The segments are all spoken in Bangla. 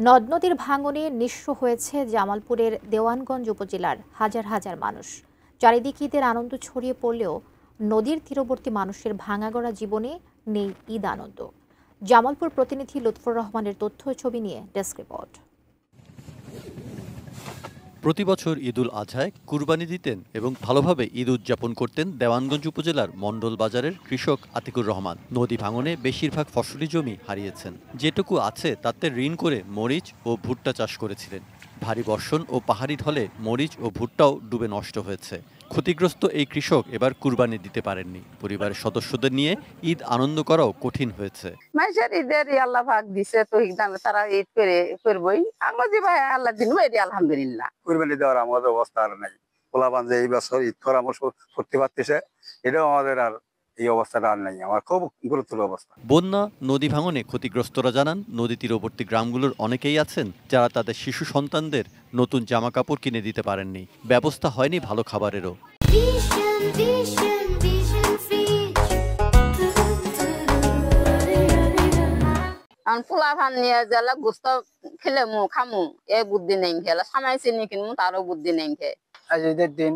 নদ নদীর ভাঙনে নিঃস্ব হয়েছে জামালপুরের দেওয়ানগঞ্জ উপজেলার হাজার হাজার মানুষ। চারিদিকে ঈদের আনন্দ ছড়িয়ে পড়লেও নদীর তীরবর্তী মানুষের ভাঙাগড়া জীবনে নেই ঈদ আনন্দ। জামালপুর প্রতিনিধি লুৎফর রহমানের তথ্য ছবি নিয়ে ডেস্ক রিপোর্ট। প্রতি বছর ঈদুল আজহায় কুরবানি দিতেন এবং ভালোভাবে ঈদ উদযাপন করতেন দেওয়ানগঞ্জ উপজেলার মণ্ডল বাজারের কৃষক আতিকুর রহমান। নদী ভাঙনে বেশিরভাগ ফসলি জমি হারিয়েছেন। যেটুকু আছে তাতে ঋণ করে মরিচ ও ভুট্টা চাষ করেছিলেন। ভারী বর্ষণ ও পাহাড়ি ঢলে মরিচ ও ভুট্টাও ডুবে নষ্ট হয়েছে। ক্ষতিগ্রস্ত এই কৃষক এবার কুরবানি দিতে পারেননি। পরিবারের সদস্যদের নিয়ে ঈদ আনন্দ করাও কঠিন হয়েছে। মানুষের ঈদের আল্লাহ ভাগ দিছে তো তারা ঈদ করে করবই। আমার যে ভাই আল্লাহ দিন আলহামদুলিল্লাহ। কুরবানি দেওয়ার আমাদের অবস্থা আর নাই। পোলাপান যে এই বছর ঈদ পরামর্শ করতে পারতেছে, এটাও আমাদের আর এই অবস্থাটা আর নাই। আমার খুব গুরুতর অবস্থা। বন্যা নদী ভাঙনে ক্ষতিগ্রস্তরা জানান, নদী তীরবর্তী গ্রামগুলোর অনেকেই আছেন যারা তাদের শিশু সন্তানদের নতুন জামা কাপড় কিনে দিতে পারেননি। ব্যবস্থা হয়নি ভালো খাবারেরও। পোলা ভান নিয়ে গেলে গুস্ত খেলে খামু এ বুদ্ধি নেই খেলে সামাই চিনি কিনবো তারও বুদ্ধি নেই খেয়ে। আজ ঈদের দিন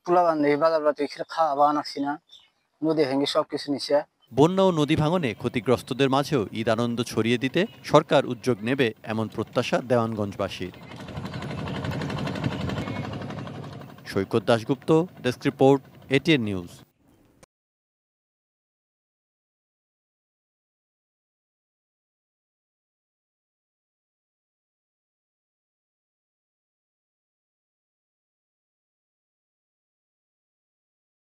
পোলা ভান বাজার বাতি খাওয়া আনাচ্ছি না, নদী ভেঙে সবকিছু নিচ্ছে। বন্যা ও নদী ভাঙনে ক্ষতিগ্রস্তদের মাঝেও ঈদ আনন্দ ছড়িয়ে দিতে সরকার উদ্যোগ নেবে এমন প্রত্যাশা দেওয়ানগঞ্জবাসীর। Saikat Dasgupta, desk report, ATN news.